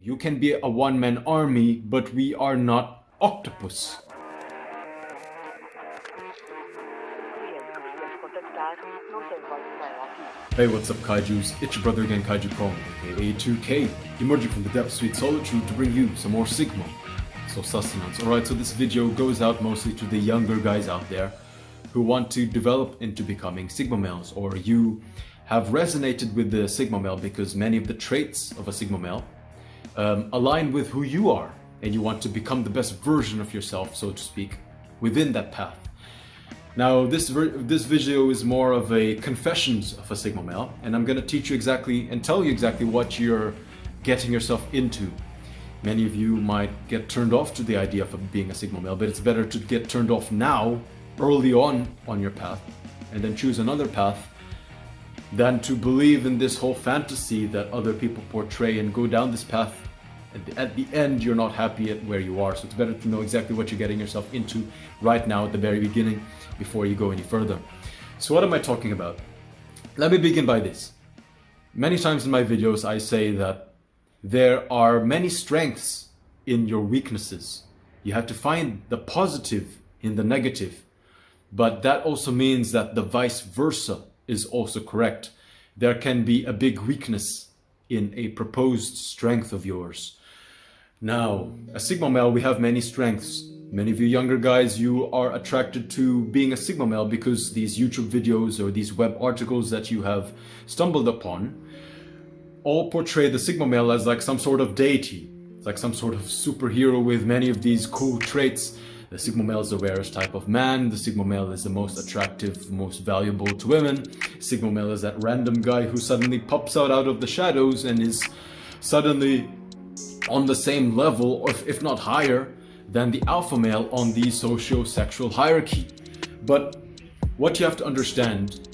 You can be a one-man army, but we are not octopus. Hey, what's up, Kaijus? It's your brother again, Kaiju Kong, aka 2K, emerging from the depths of sweet solitude to bring you some more Sigma. So sustenance. Alright, so this video goes out mostly to the younger guys out there who want to develop into becoming Sigma males, or you have resonated with the Sigma male because many of the traits of a Sigma male align with who you are, and you want to become the best version of yourself, so to speak, within that path. Now, this video is more of a confessions of a Sigma male, and I'm gonna teach you exactly and tell you exactly what you're getting yourself into. Many of you might get turned off to the idea of being a Sigma male, but it's better to get turned off now, early on your path, and then choose another path, than to believe in this whole fantasy that other people portray and go down this path. At the end, you're not happy at where you are, so it's better to know exactly what you're getting yourself into right now at the very beginning before you go any further. So what am I talking about? Let me begin by this. Many times in my videos I say that there are many strengths in your weaknesses. You have to find the positive in the negative, but that also means that the vice versa is also correct. There can be a big weakness in a proposed strength of yours. Now, a Sigma male, we have many strengths. Many of you younger guys, you are attracted to being a Sigma male because these YouTube videos or these web articles that you have stumbled upon all portray the Sigma male as like some sort of deity. It's like some sort of superhero with many of these cool traits. The Sigma male is the rarest type of man. The Sigma male is the most attractive, most valuable to women. Sigma male is that random guy who suddenly pops out of the shadows and is suddenly on the same level, or if not higher, than the alpha male on the socio-sexual hierarchy. But what you have to understand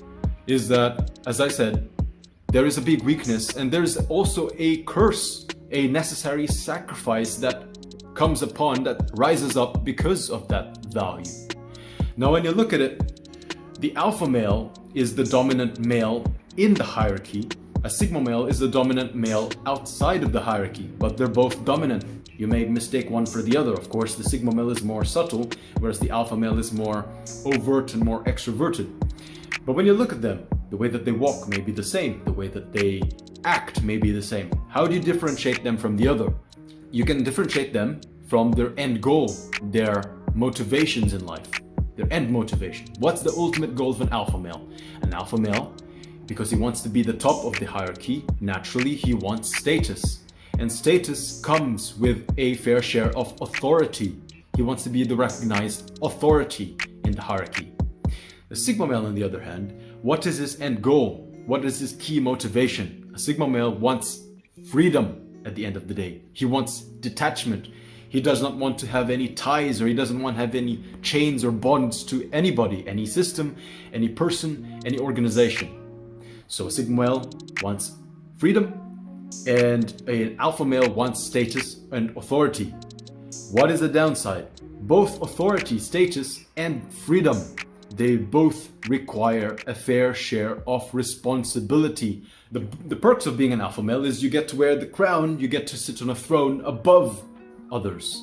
is that, as I said, there is a big weakness, and there's also a curse, a necessary sacrifice that comes upon, that rises up because of that value. Now, when you look at it, the alpha male is the dominant male in the hierarchy. A Sigma male is the dominant male outside of the hierarchy, but they're both dominant. You may mistake one for the other. Of course, the Sigma male is more subtle, whereas the alpha male is more overt and more extroverted. But when you look at them, the way that they walk may be the same, the way that they act may be the same. How do you differentiate them from the other? You can differentiate them from their end goal, their motivations in life, their end motivation. What's the ultimate goal of an alpha male? An alpha male, because he wants to be the top of the hierarchy, naturally he wants status. And status comes with a fair share of authority. He wants to be the recognized authority in the hierarchy. The Sigma male, on the other hand, what is his end goal? What is his key motivation? A Sigma male wants freedom at the end of the day. He wants detachment. He does not want to have any ties, or he doesn't want to have any chains or bonds to anybody, any system, any person, any organization. So a Sigma male wants freedom, and an alpha male wants status and authority. What is the downside? Both authority, status, and freedom, they both require a fair share of responsibility. The perks of being an alpha male is you get to wear the crown, you get to sit on a throne above others.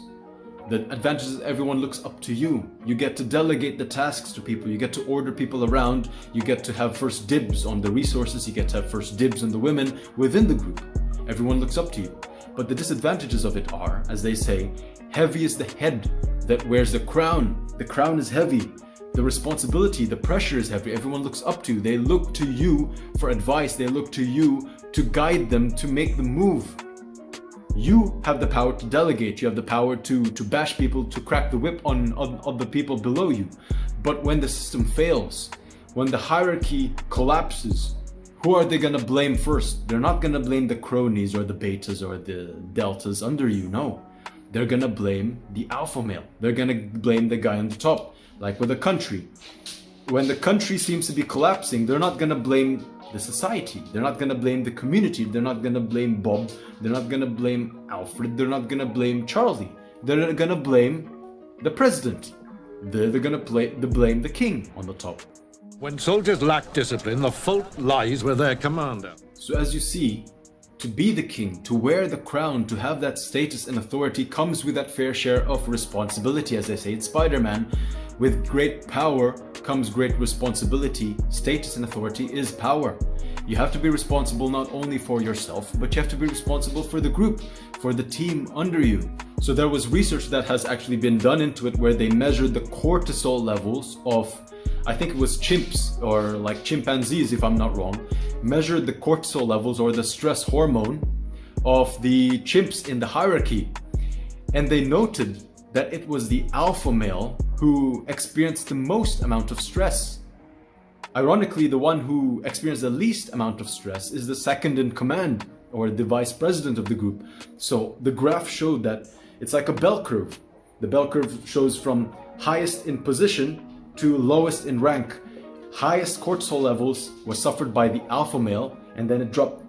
The advantage is everyone looks up to you. You get to delegate the tasks to people, you get to order people around, you get to have first dibs on the resources, you get to have first dibs on the women within the group. Everyone looks up to you. But the disadvantages of it are, as they say, heavy is the head that wears the crown. The crown is heavy. The responsibility, the pressure is heavy. Everyone looks up to you. They look to you for advice. They look to you to guide them, to make the move. You have the power to delegate. You have the power to bash people, to crack the whip on the people below you. But when the system fails, when the hierarchy collapses, who are they going to blame first? They're not going to blame the cronies or the betas or the deltas under you. No, they're going to blame the alpha male. They're going to blame the guy on the top. Like with a country. When the country seems to be collapsing, they're not going to blame the society. They're not going to blame the community. They're not going to blame Bob. They're not going to blame Alfred. They're not going to blame Charlie. They're going to blame the president. They're going to blame the king on the top. When soldiers lack discipline, the fault lies with their commander. So as you see, to be the king, to wear the crown, to have that status and authority comes with that fair share of responsibility. As I say in Spider-Man, with great power comes great responsibility. Status and authority is power. You have to be responsible not only for yourself, but you have to be responsible for the group, for the team under you. So there was research that has actually been done into it where they measured the cortisol levels of, I think it was chimps or like chimpanzees, if I'm not wrong, measured the cortisol levels or the stress hormone of the chimps in the hierarchy. And they noted that it was the alpha male who experienced the most amount of stress. Ironically, the one who experienced the least amount of stress is the second in command or the vice president of the group. So the graph showed that it's like a bell curve. The bell curve shows from highest in position to lowest in rank. Highest cortisol levels was suffered by the alpha male, and then it dropped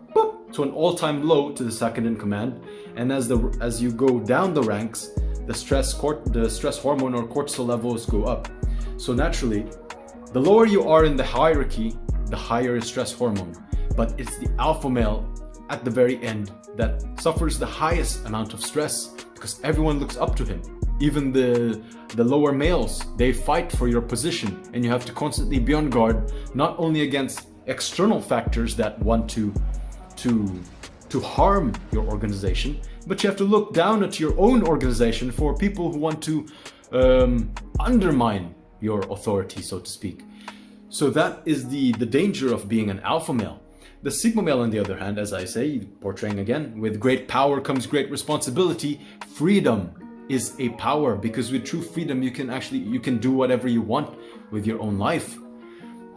to an all-time low to the second in command. And as you go down the ranks, the stress hormone or cortisol levels go up. So naturally, the lower you are in the hierarchy, the higher is stress hormone. But it's the alpha male at the very end that suffers the highest amount of stress because everyone looks up to him. Even the lower males, they fight for your position, and you have to constantly be on guard, not only against external factors that want to harm your organization, but you have to look down at your own organization for people who want to undermine your authority, so to speak. So that is the danger of being an alpha male. The sigma male, on the other hand, as I say, portraying again, with great power comes great responsibility. Freedom is a power, because with true freedom you can do whatever you want with your own life.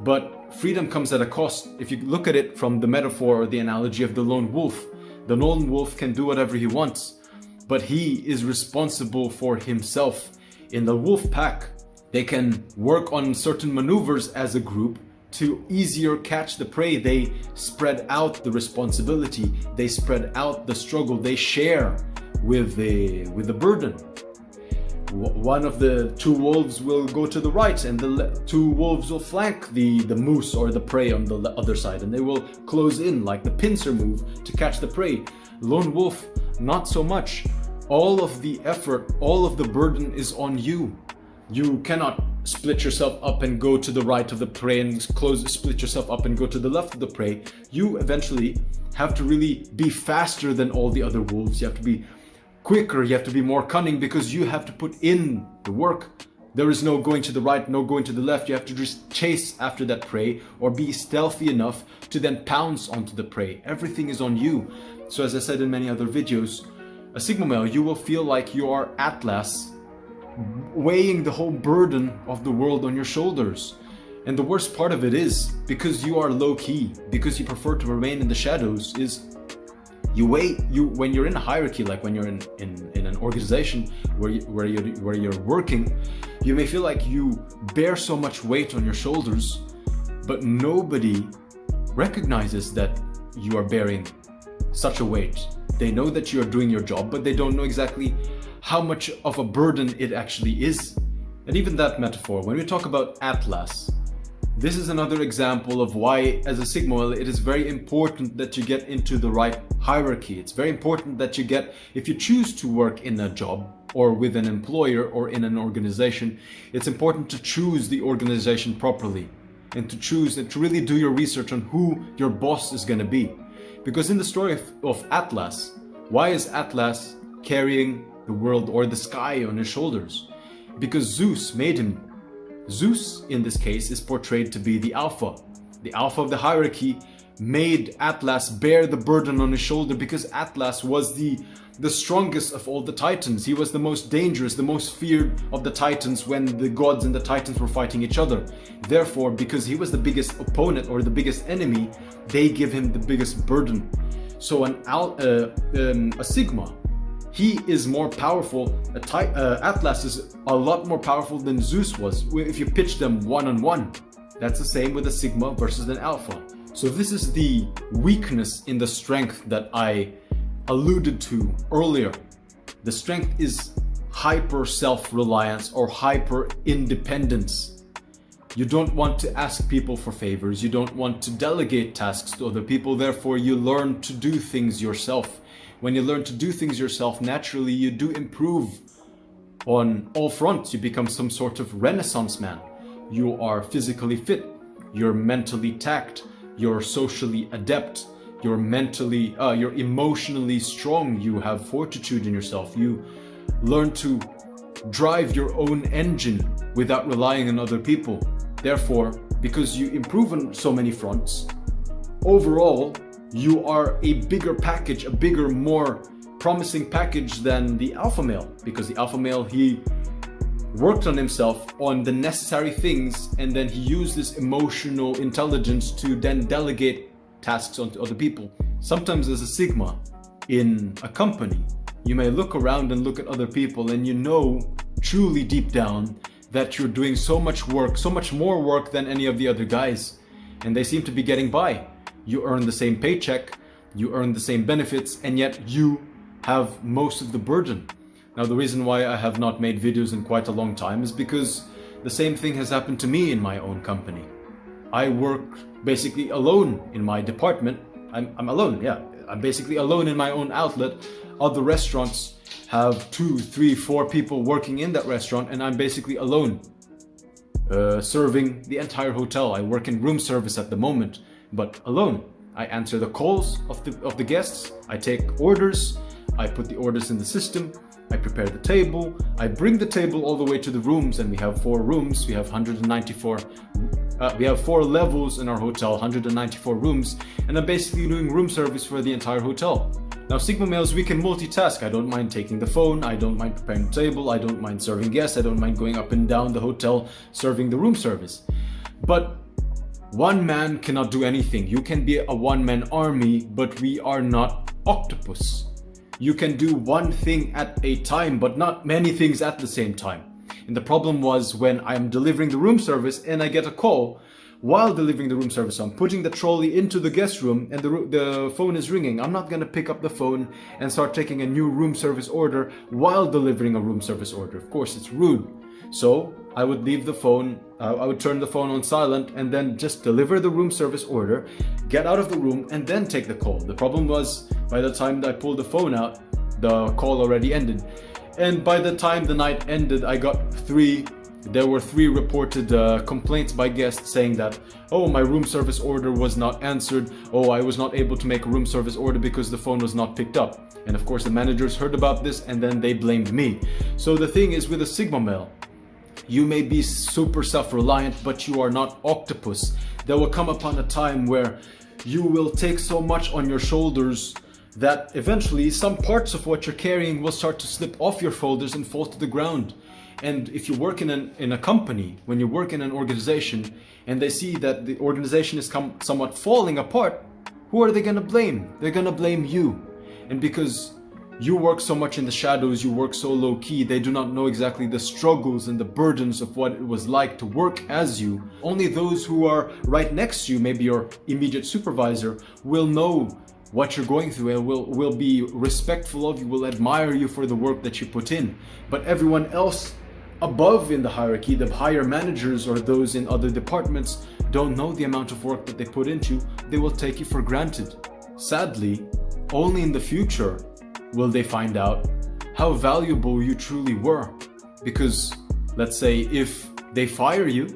But freedom comes at a cost. If you look at it from the metaphor or the analogy of the lone wolf, the lone wolf can do whatever he wants, but he is responsible for himself. In the wolf pack, they can work on certain maneuvers as a group to easier catch the prey. They spread out the responsibility, they spread out the struggle, they share with the burden. One of the two wolves will go to the right, and the two wolves will flank the moose or the prey on the other side, and they will close in like the pincer move to catch the prey. Lone wolf, not so much. All of the effort, all of the burden is on you. You cannot split yourself up and go to the right of the prey and split yourself up and go to the left of the prey. You eventually have to really be faster than all the other wolves. You have to be quicker, you have to be more cunning, because you have to put in the work. There is no going to the right, no going to the left. You have to just chase after that prey or be stealthy enough to then pounce onto the prey. Everything is on you. So as I said in many other videos, a sigma male, you will feel like you are Atlas, weighing the whole burden of the world on your shoulders. And the worst part of it is, because you are low-key, because you prefer to remain in the shadows, is when you're in a hierarchy, like when you're in an organization where you're working, you may feel like you bear so much weight on your shoulders, but nobody recognizes that you are bearing such a weight. They know that you are doing your job, but they don't know exactly how much of a burden it actually is. And even that metaphor, when we talk about Atlas, this is another example of why, as a sigma male, it is very important that you get into the right hierarchy. It's very important that if you choose to work in a job or with an employer or in an organization, it's important to choose the organization properly and to really do your research on who your boss is going to be. Because in the story of Atlas, why is Atlas carrying the world or the sky on his shoulders? Because Zeus made him. Zeus, in this case, is portrayed to be the alpha. The alpha of the hierarchy made Atlas bear the burden on his shoulder, because Atlas was the strongest of all the Titans. He was the most dangerous, the most feared of the Titans when the gods and the Titans were fighting each other. Therefore, because he was the biggest opponent or the biggest enemy, they give him the biggest burden. So a Sigma, he is more powerful. Atlas is a lot more powerful than Zeus was if you pitch them one-on-one. That's the same with a Sigma versus an Alpha. So this is the weakness in the strength that I alluded to earlier. The strength is hyper self-reliance or hyper independence. You don't want to ask people for favors. You don't want to delegate tasks to other people. Therefore, you learn to do things yourself. When you learn to do things yourself, naturally, you do improve on all fronts. You become some sort of renaissance man. You are physically fit. You're mentally tact. You're socially adept. You're emotionally strong. You have fortitude in yourself. You learn to drive your own engine without relying on other people. Therefore, because you improve on so many fronts, overall, you are a bigger package, a bigger, more promising package than the alpha male. Because the alpha male, he worked on himself on the necessary things, and then he used this emotional intelligence to then delegate tasks onto other people. Sometimes as a Sigma in a company, you may look around and look at other people, and you know truly deep down that you're doing so much work, so much more work than any of the other guys, and they seem to be getting by. You earn the same paycheck, you earn the same benefits, and yet you have most of the burden. Now, the reason why I have not made videos in quite a long time is because the same thing has happened to me in my own company. I work basically alone in my department. I'm alone, yeah. I'm basically alone in my own outlet. Other restaurants have 2, 3, 4 people working in that restaurant, and I'm basically alone, serving the entire hotel. I work in room service at the moment, but alone. I answer the calls of the guests. I take orders. I put the orders in the system. I prepare the table. I bring the table all the way to the rooms, and we have 4 rooms. We have 194. We have 4 levels in our hotel, 194 rooms, and I'm basically doing room service for the entire hotel. Now, Sigma males, we can multitask. I don't mind taking the phone. I don't mind preparing the table. I don't mind serving guests. I don't mind going up and down the hotel serving the room service. But one man cannot do anything. You can be a one-man army, but we are not octopus. You can do one thing at a time, but not many things at the same time. And the problem was when I'm delivering the room service and I get a call while delivering the room service. So I'm putting the trolley into the guest room and the phone is ringing. I'm not going to pick up the phone and start taking a new room service order while delivering a room service order. Of course, it's rude. So I would leave the phone, I would turn the phone on silent and then just deliver the room service order, get out of the room, and then take the call. The problem was by the time that I pulled the phone out, the call already ended. And by the time the night ended, there were 3 reported complaints by guests saying that, oh, my room service order was not answered. Oh, I was not able to make a room service order because the phone was not picked up. And of course, the managers heard about this and then they blamed me. So the thing is, with a Sigma male, you may be super self-reliant, but you are not octopus. There will come upon a time where you will take so much on your shoulders that eventually some parts of what you're carrying will start to slip off your shoulders and fall to the ground. And if you work in a company, when you work in an organization and they see that the organization is somewhat falling apart, who are they going to blame? They're going to blame you. And because you work so much in the shadows, you work so low key, they do not know exactly the struggles and the burdens of what it was like to work as you. Only those who are right next to you, maybe your immediate supervisor, will know what you're going through and will be respectful of you, will admire you for the work that you put in. But everyone else above in the hierarchy, the higher managers or those in other departments, don't know the amount of work that they put into. They will take you for granted. Sadly, only in the future will they find out how valuable you truly were. Because let's say if they fire you,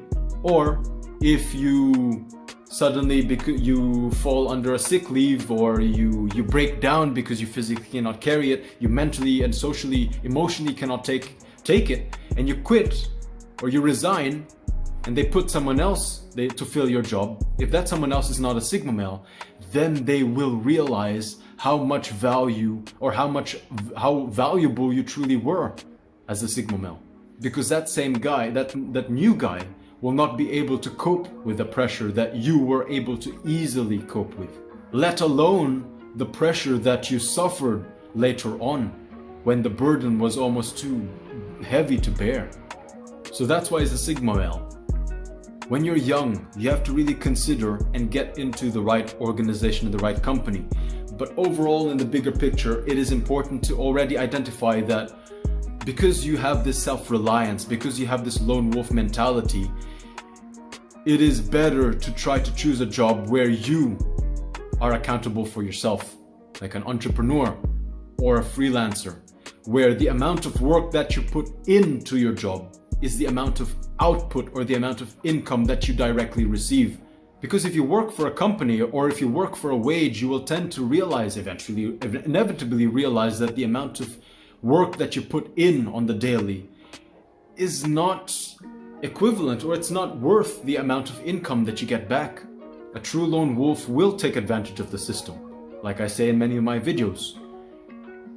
or if you suddenly you fall under a sick leave, or you break down because you physically cannot carry it, you mentally and socially, emotionally cannot take it, and you quit or you resign, and they put someone else to fill your job. If that someone else is not a Sigma male, then they will realize how much value or how valuable you truly were as a Sigma male. Because that same guy, that new guy, will not be able to cope with the pressure that you were able to easily cope with, let alone the pressure that you suffered later on when the burden was almost too heavy to bear. So that's why as a Sigma male, when you're young, you have to really consider and get into the right organization and the right company. But overall, in the bigger picture, it is important to already identify that because you have this self-reliance, because you have this lone wolf mentality, it is better to try to choose a job where you are accountable for yourself, like an entrepreneur or a freelancer, where the amount of work that you put into your job is the amount of output or the amount of income that you directly receive. Because if you work for a company or if you work for a wage, you will tend to realize inevitably realize that the amount of work that you put in on the daily is not equivalent, or it's not worth the amount of income that you get back. A true lone wolf will take advantage of the system. Like I say in many of my videos,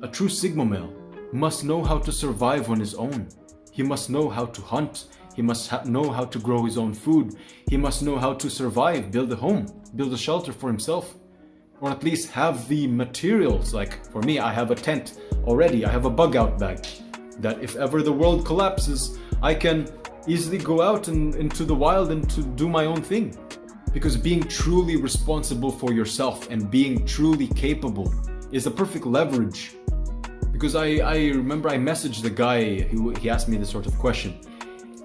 a true Sigma male must know how to survive on his own. He must know how to hunt. He must know how to grow his own food. He must know how to survive, build a home, build a shelter for himself, or at least have the materials. Like for me, I have a tent already. I have a bug out bag that if ever the world collapses, I can easily go out into the wild and to do my own thing. Because being truly responsible for yourself and being truly capable is a perfect leverage. Because I remember I messaged the guy who he asked me this sort of question,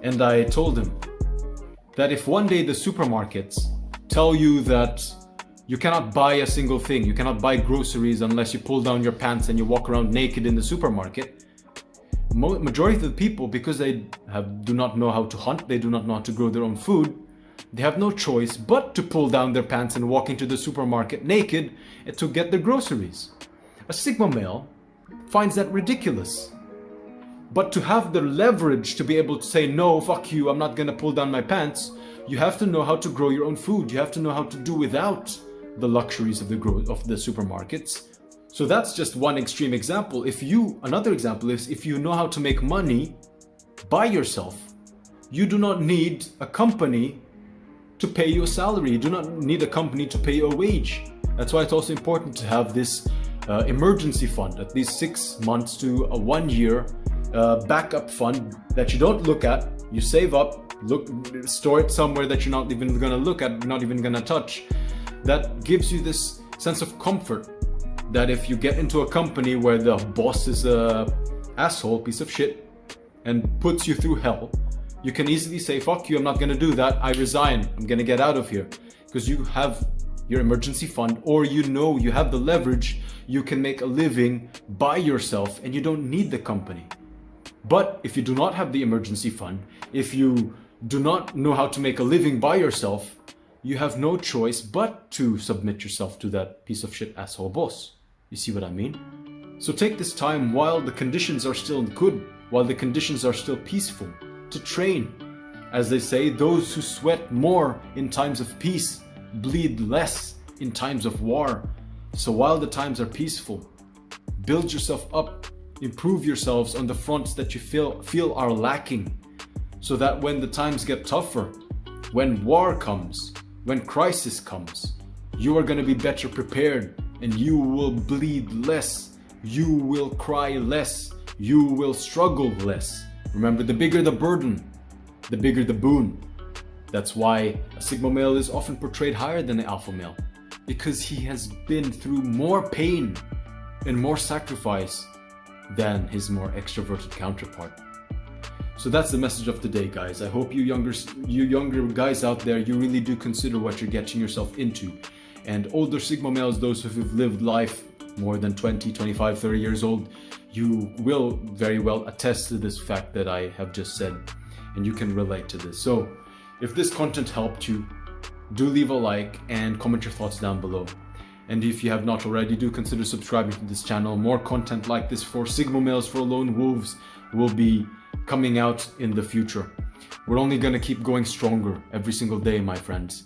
and I told him that if one day the supermarkets tell you that you cannot buy a single thing, you cannot buy groceries unless you pull down your pants and you walk around naked in the supermarket, majority of the people, because they do not know how to hunt, they do not know how to grow their own food, they have no choice but to pull down their pants and walk into the supermarket naked to get their groceries. A Sigma male finds that ridiculous. But to have the leverage to be able to say, no, fuck you, I'm not gonna pull down my pants, you have to know how to grow your own food. You have to know how to do without the luxuries of the supermarkets. So that's just one extreme example. Another example is if you know how to make money by yourself, you do not need a company to pay you a salary. You do not need a company to pay you a wage. That's why it's also important to have this emergency fund, at least 6 months to a 1 year backup fund that you don't look at. You save up, store it somewhere that you're not even gonna look at, not even gonna touch. That gives you this sense of comfort that if you get into a company where the boss is a asshole, piece of shit, and puts you through hell, you can easily say, fuck you, I'm not gonna do that, I resign, I'm gonna get out of here. Because you have your emergency fund, or you know you have the leverage, you can make a living by yourself and you don't need the company. But if you do not have the emergency fund, if you do not know how to make a living by yourself, you have no choice but to submit yourself to that piece of shit asshole boss. You see what I mean? So take this time while the conditions are still good, while the conditions are still peaceful, to train. As they say, those who sweat more in times of peace bleed less in times of war. So while the times are peaceful, build yourself up, improve yourselves on the fronts that you feel are lacking, so that when the times get tougher, when war comes, when crisis comes, you are going to be better prepared and you will bleed less, you will cry less, you will struggle less. Remember, the bigger the burden, the bigger the boon. That's why a Sigma male is often portrayed higher than an alpha male, because he has been through more pain and more sacrifice than his more extroverted counterpart. So that's the message of the day, guys. I hope you younger guys out there, you really do consider what you're getting yourself into. And older Sigma males, those who've lived life more than 20, 25, 30 years old, you will very well attest to this fact that I have just said, and you can relate to this. So if this content helped you, do leave a like and comment your thoughts down below. And if you have not already, do consider subscribing to this channel. More content like this for Sigma males, for lone wolves, will be coming out in the future. We're only gonna keep going stronger every single day, my friends.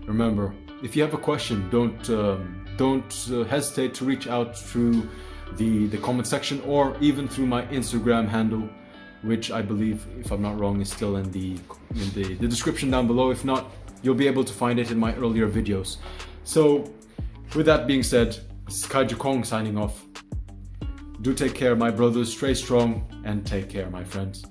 Remember, if you have a question, don't hesitate to reach out through the comment section, or even through my Instagram handle, which I believe, if I'm not wrong, is still in the description down below. If not, you'll be able to find it in my earlier videos. So with that being said, this is Kaiju Kong signing off. Do take care, my brothers, stay strong, and take care, my friends.